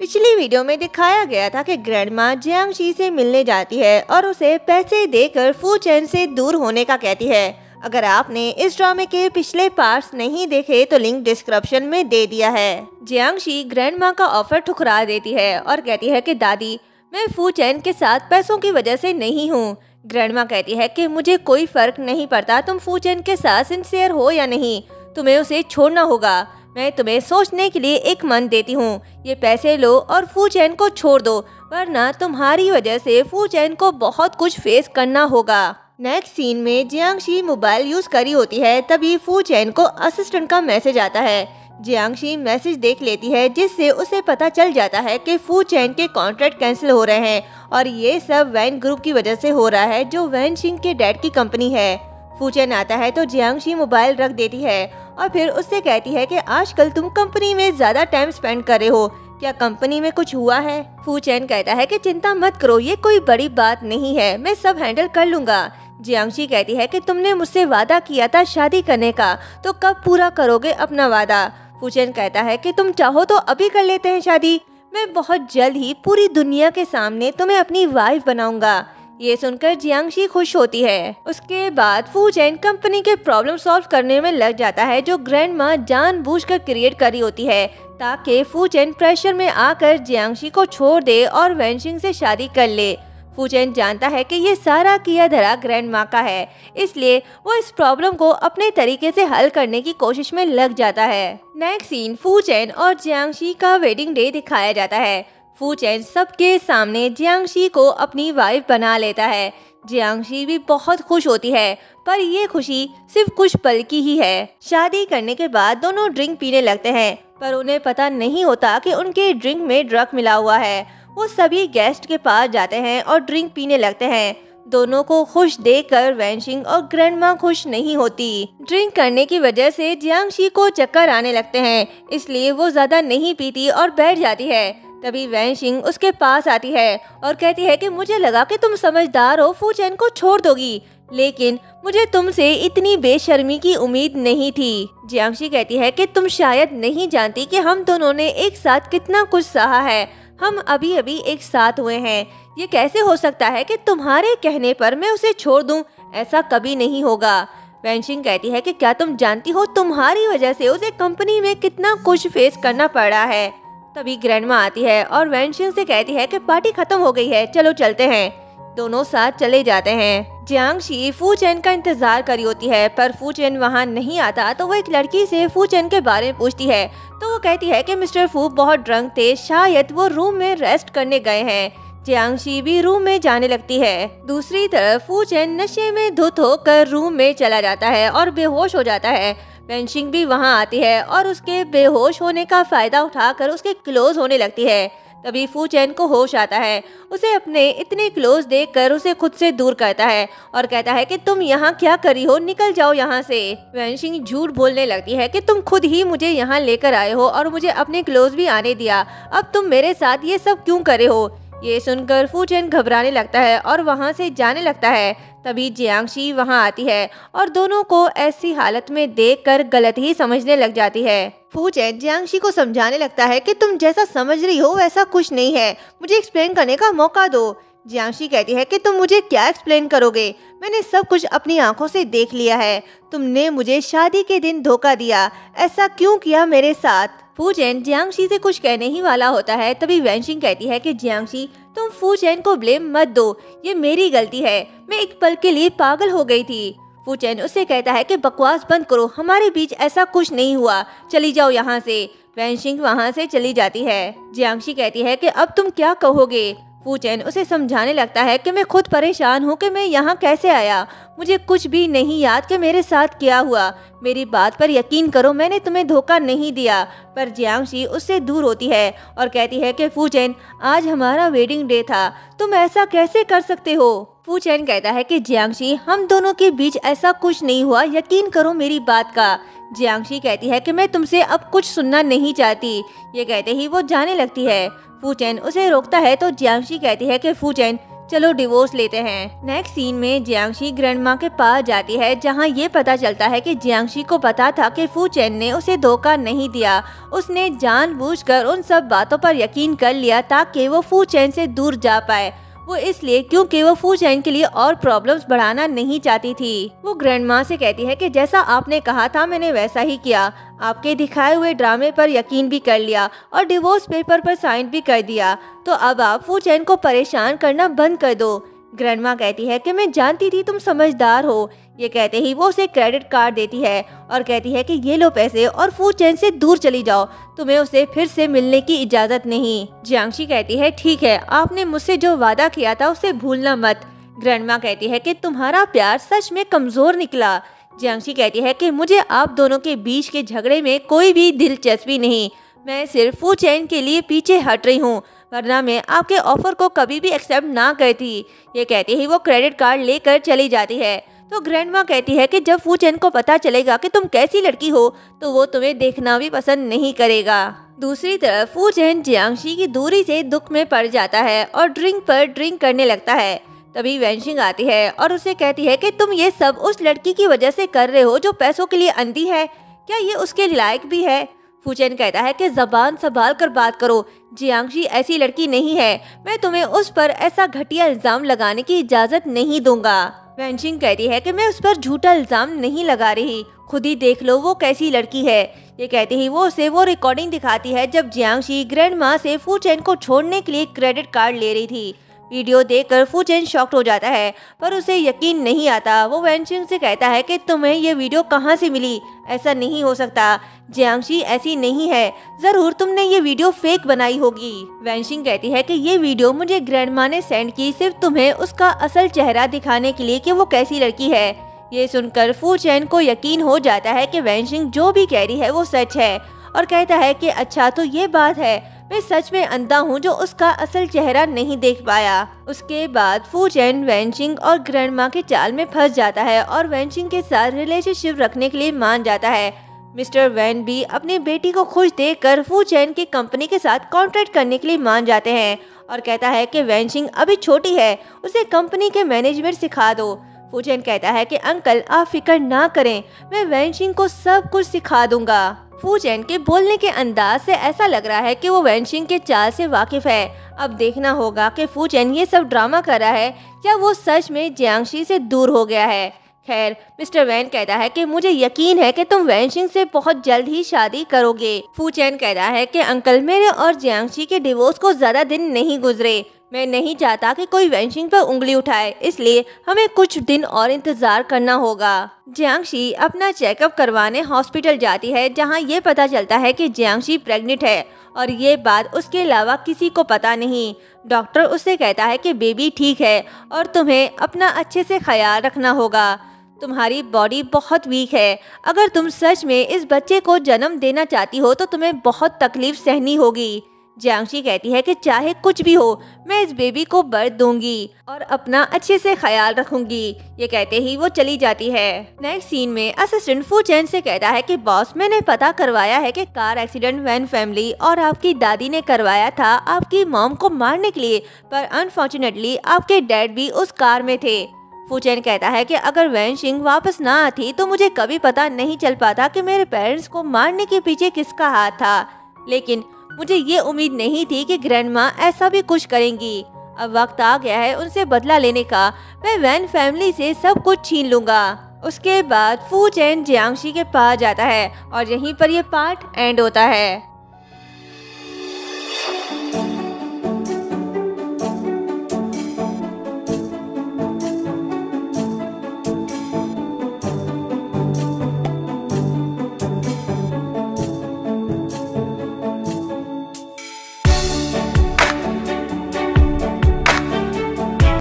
पिछली वीडियो में दिखाया गया था कि ग्रैंडमा जियांगशी से मिलने जाती है और उसे पैसे देकर फू चैन से दूर होने का कहती है। अगर आपने इस ड्रामे के पिछले पार्ट्स नहीं देखे तो लिंक डिस्क्रिप्शन में दे दिया है। जियांगशी ग्रैंडमा का ऑफर ठुकरा देती है और कहती है कि दादी, मैं फू चैन के साथ पैसों की वजह से नहीं हूँ। ग्रैंडमा कहती है कि मुझे कोई फर्क नहीं पड़ता तुम फू चैन के साथ सिंसियर हो या नहीं, तुम्हें उसे छोड़ना होगा। मैं तुम्हें सोचने के लिए एक मंथ देती हूँ, ये पैसे लो और फू चैन को छोड़ दो, वरना तुम्हारी वजह से फू चैन को बहुत कुछ फेस करना होगा। नेक्स्ट सीन में जियांगशी मोबाइल यूज करी होती है, तभी फू चैन को असिस्टेंट का मैसेज आता है। जियांगशी मैसेज देख लेती है, जिससे उसे पता चल जाता है कि फू चैन के कॉन्ट्रैक्ट कैंसिल हो रहे हैं और ये सब वैन ग्रुप की वजह से हो रहा है, जो वैनशिंग के डैड की कंपनी है। फू चैन आता है तो जियांगशी मोबाइल रख देती है और फिर उससे कहती है कि आजकल तुम कंपनी में ज्यादा टाइम स्पेंड कर रहे हो, क्या कंपनी में कुछ हुआ है? फू चैन कहता है कि चिंता मत करो, ये कोई बड़ी बात नहीं है, मैं सब हैंडल कर लूंगा। जियांगशी कहती है कि तुमने मुझसे वादा किया था शादी करने का, तो कब पूरा करोगे अपना वादा? फू चैन कहता है कि तुम चाहो तो अभी कर लेते हैं शादी, मैं बहुत जल्द ही पूरी दुनिया के सामने तुम्हें अपनी वाइफ बनाऊंगा। ये सुनकर जियांगशी खुश होती है। उसके बाद फू चैन कंपनी के प्रॉब्लम सॉल्व करने में लग जाता है, जो ग्रैंडमा जानबूझकर क्रिएट करी होती है ताकि फू चैन प्रेशर में आकर जियांगशी को छोड़ दे और वैनशिंग से शादी कर ले। फू चैन जानता है कि ये सारा किया धरा ग्रैंडमा का है, इसलिए वो इस प्रॉब्लम को अपने तरीके से हल करने की कोशिश में लग जाता है। नेक्स्ट सीन फू चैन और जियांगशी का वेडिंग डे दिखाया जाता है। फू चैन सबके सामने जियांगशी को अपनी वाइफ बना लेता है। जियांगशी भी बहुत खुश होती है, पर ये खुशी सिर्फ कुछ पल की ही है। शादी करने के बाद दोनों ड्रिंक पीने लगते हैं, पर उन्हें पता नहीं होता कि उनके ड्रिंक में ड्रग मिला हुआ है। वो सभी गेस्ट के पास जाते हैं और ड्रिंक पीने लगते हैं। दोनों को खुश देखकर वैनशिंग और ग्रैंडमा खुश नहीं होती। ड्रिंक करने की वजह से जियांगशी को चक्कर आने लगते हैं, इसलिए वो ज्यादा नहीं पीती और बैठ जाती है। तभी वैनशिंग उसके पास आती है और कहती है कि मुझे लगा कि तुम समझदार हो, फू चैन को छोड़ दोगी, लेकिन मुझे तुमसे इतनी बेशर्मी की उम्मीद नहीं थी। जियांगशी कहती है कि तुम शायद नहीं जानती कि हम दोनों ने एक साथ कितना कुछ सहा है, हम अभी अभी एक साथ हुए हैं। ये कैसे हो सकता है कि तुम्हारे कहने पर मैं उसे छोड़ दूं? ऐसा कभी नहीं होगा। वैनशिंग कहती है कि क्या तुम जानती हो तुम्हारी वजह से उसे कंपनी में कितना कुछ फेस करना पड़ा है। तभी ग्रैंडमा आती है और वैनशिंग से कहती है कि पार्टी खत्म हो गई है, चलो चलते हैं। दोनों साथ चले जाते हैं। जियांगशी फू चैन का इंतजार करी होती है, पर फू चैन वहाँ नहीं आता तो वो एक लड़की से फू चैन के बारे में पूछती है, तो वो कहती है कि मिस्टर फू बहुत ड्रंक थे, शायद वो रूम में रेस्ट करने गए हैं। जियांगशी भी रूम में जाने लगती है। दूसरी तरफ फू चैन नशे में धुत होकर रूम में चला जाता है और बेहोश हो जाता है। वैनशिंग भी वहाँ आती है और उसके बेहोश होने का फायदा उठाकर उसके क्लोज होने लगती है। तभी फू चैन को होश आता है। उसे अपने इतने क्लोज देखकर उसे खुद से दूर करता है और कहता है कि तुम यहाँ क्या करी हो, निकल जाओ यहाँ से। वैनशिंग झूठ बोलने लगती है कि तुम खुद ही मुझे यहाँ लेकर आए हो और मुझे अपने क्लोज भी आने दिया, अब तुम मेरे साथ ये सब क्यों करे हो? ये सुनकर फू चैन घबराने लगता है और वहाँ से जाने लगता है। तभी जियांगशी वहाँ आती है और दोनों को ऐसी हालत में देखकर गलत ही समझने लग जाती है। फू चैन जियांगशी को समझाने लगता है कि तुम जैसा समझ रही हो वैसा कुछ नहीं है, मुझे एक्सप्लेन करने का मौका दो। जियांगशी कहती है कि तुम मुझे क्या एक्सप्लेन करोगे, मैंने सब कुछ अपनी आंखों से देख लिया है। तुमने मुझे शादी के दिन धोखा दिया, ऐसा क्यों किया मेरे साथ? फू चैन जियांगशी से कुछ कहने ही वाला होता है, तभी वैनशिंग कहती है कि जियांगशी तुम फू चैन को ब्लेम मत दो, ये मेरी गलती है, मैं एक पल के लिए पागल हो गई थी। फू चैन उससे कहता है कि बकवास बंद करो, हमारे बीच ऐसा कुछ नहीं हुआ, चली जाओ यहाँ से। वैनशिंग वहाँ से चली जाती है। जियांगशी कहती है कि अब तुम क्या कहोगे? फू चैन उसे समझाने लगता है कि मैं खुद परेशान हूँ कि मैं यहाँ कैसे आया, मुझे कुछ भी नहीं याद कि मेरे साथ क्या हुआ, मेरी बात पर यकीन करो, मैंने तुम्हें धोखा नहीं दिया। पर जियांगशी उससे दूर होती है और कहती है कि फू चैन आज हमारा वेडिंग डे था, तुम ऐसा कैसे कर सकते हो? फू चैन कहता है कि जियांगशी हम दोनों के बीच ऐसा कुछ नहीं हुआ, यकीन करो मेरी बात का। जियांगशी कहती है कि मैं तुमसे अब कुछ सुनना नहीं चाहती। ये कहते ही वो जाने लगती है। फू चैन उसे रोकता है तो जियांगशी कहती है कि फू चैन चलो डिवोर्स लेते हैं। नेक्स्ट सीन में जियांगशी ग्रैंडमा के पास जाती है, जहां ये पता चलता है कि जियांगशी को पता था कि फू चेन ने उसे धोखा नहीं दिया। उसने जानबूझकर उन सब बातों पर यकीन कर लिया ताकि वो फू चेन से दूर जा पाए। वो इसलिए क्योंकि वो फू चेन के लिए और प्रॉब्लम्स बढ़ाना नहीं चाहती थी। वो ग्रैंडमा से कहती है कि जैसा आपने कहा था मैंने वैसा ही किया, आपके दिखाए हुए ड्रामे पर यकीन भी कर लिया और डिवोर्स पेपर पर साइन भी कर दिया, तो अब आप फू चेन को परेशान करना बंद कर दो। ग्रैंडमा कहती है कि मैं जानती थी तुम समझदार हो। ये कहते ही वो उसे क्रेडिट कार्ड देती है और कहती है कि ये लो पैसे और फू चेन से दूर चली जाओ, तुम्हें उसे फिर से मिलने की इजाजत नहीं। जियांगशी कहती है ठीक है, आपने मुझसे जो वादा किया था उसे भूलना मत। ग्रैंडमा कहती है कि तुम्हारा प्यार सच में कमजोर निकला। जियांगशी कहती है कि मुझे आप दोनों के बीच के झगड़े में कोई भी दिलचस्पी नहीं, मैं सिर्फ फू चेन के लिए पीछे हट रही हूँ, वरना मैं आपके ऑफर को कभी भी एक्सेप्ट ना करती। ये कहते ही वो क्रेडिट कार्ड लेकर चली जाती है। तो ग्रैंडमा कहती है कि जब फू चेन को पता चलेगा कि तुम कैसी लड़की हो तो वो तुम्हें देखना भी पसंद नहीं करेगा। दूसरी तरफ फू चेन जियांगशी की दूरी से दुख में पड़ जाता है और ड्रिंक पर ड्रिंक करने लगता है। तभी वैनशिंग आती है और उसे कहती है कि तुम ये सब उस लड़की की वजह से कर रहे हो जो पैसों के लिए अंधी है, क्या ये उसके लायक भी है? फू चेन कहता है कि जबान संभाल कर बात करो, जियांगशी ऐसी लड़की नहीं है, मैं तुम्हें उस पर ऐसा घटिया इल्जाम लगाने की इजाजत नहीं दूंगा। वैनशिंग कहती है कि मैं उस पर झूठा इल्जाम नहीं लगा रही, खुद ही देख लो वो कैसी लड़की है। ये कहते ही वो उसे वो रिकॉर्डिंग दिखाती है जब जियांगशी ग्रैंडमा से फू चेन को छोड़ने के लिए क्रेडिट कार्ड ले रही थी। वीडियो देखकर फू चेन शॉक्ड हो जाता है, पर उसे यकीन नहीं आता। वो वैनशिंग से कहता है कि तुम्हें ये वीडियो कहाँ से मिली? ऐसा नहीं हो सकता, जियांगशी ऐसी नहीं है, जरूर तुमने ये वीडियो फेक बनाई होगी। वैनशिंग कहती है कि ये वीडियो मुझे ग्रैंडमा ने सेंड की सिर्फ तुम्हें उसका असल चेहरा दिखाने के लिए कि वो कैसी लड़की है। ये सुनकर फू चेन को यकीन हो जाता है कि वैनशिंग जो भी कह रही है वो सच है और कहता है कि अच्छा तो ये बात है, मैं सच में अंधा हूँ जो उसका असल चेहरा नहीं देख पाया। उसके बाद फू चेन वैनशिंग और ग्रैंडमा के जाल में फंस जाता है और वैनशिंग के साथ रिलेशनशिप रखने के लिए मान जाता है। मिस्टर वैन भी अपनी बेटी को खुश देखकर फू चेन की कंपनी के साथ कॉन्ट्रैक्ट करने के लिए मान जाते हैं और कहता है कि वैनशिंग अभी छोटी है, उसे कंपनी के मैनेजमेंट सिखा दो। फू चेन कहता है कि अंकल आप फिक्र ना करें, मैं वैनशिंग को सब कुछ सिखा दूंगा। फू चेन के बोलने के अंदाज से ऐसा लग रहा है कि वो वैनशिंग के चाल से वाकिफ है। अब देखना होगा कि फू चेन ये सब ड्रामा कर रहा है या वो सच में जियांगशी से दूर हो गया है। खैर, मिस्टर वैन कहता है कि मुझे यकीन है कि तुम वैनशिंग से बहुत जल्द ही शादी करोगे। फू चेन कहता है कि अंकल मेरे और जियांगशी के डिवोर्स को ज्यादा दिन नहीं गुजरे, मैं नहीं चाहता कि कोई वैनशिंग पर उंगली उठाए, इसलिए हमें कुछ दिन और इंतजार करना होगा। जियांगशी अपना चेकअप करवाने हॉस्पिटल जाती है, जहां ये पता चलता है कि जियांगशी प्रेग्नेंट है और ये बात उसके अलावा किसी को पता नहीं। डॉक्टर उससे कहता है कि बेबी ठीक है और तुम्हें अपना अच्छे से ख्याल रखना होगा, तुम्हारी बॉडी बहुत वीक है, अगर तुम सच में इस बच्चे को जन्म देना चाहती हो तो तुम्हें बहुत तकलीफ सहनी होगी। जियांगशी कहती है कि चाहे कुछ भी हो मैं इस बेबी को बर्थ दूंगी और अपना अच्छे से ख्याल रखूंगी। ये कहते ही वो चली जाती है। नेक्स्ट सीन में असिस्टेंट फू चेन से कहता है कि बॉस मैंने पता करवाया है कि कार एक्सीडेंट वैन फैमिली और आपकी दादी ने करवाया था आपकी मॉम को मारने के लिए, पर अनफॉर्चुनेटली आपके डैड भी उस कार में थे। फू चेन कहता है कि अगर वैनशिंग वापस ना आती तो मुझे कभी पता नहीं चल पाता कि मेरे पेरेंट्स को मारने के पीछे किसका हाथ था, लेकिन मुझे ये उम्मीद नहीं थी कि ग्रैंडमा ऐसा भी कुछ करेंगी। अब वक्त आ गया है उनसे बदला लेने का, मैं वैन फैमिली से सब कुछ छीन लूंगा। उसके बाद फू चेन जियांगशी के पास जाता है और यहीं पर यह पार्ट एंड होता है।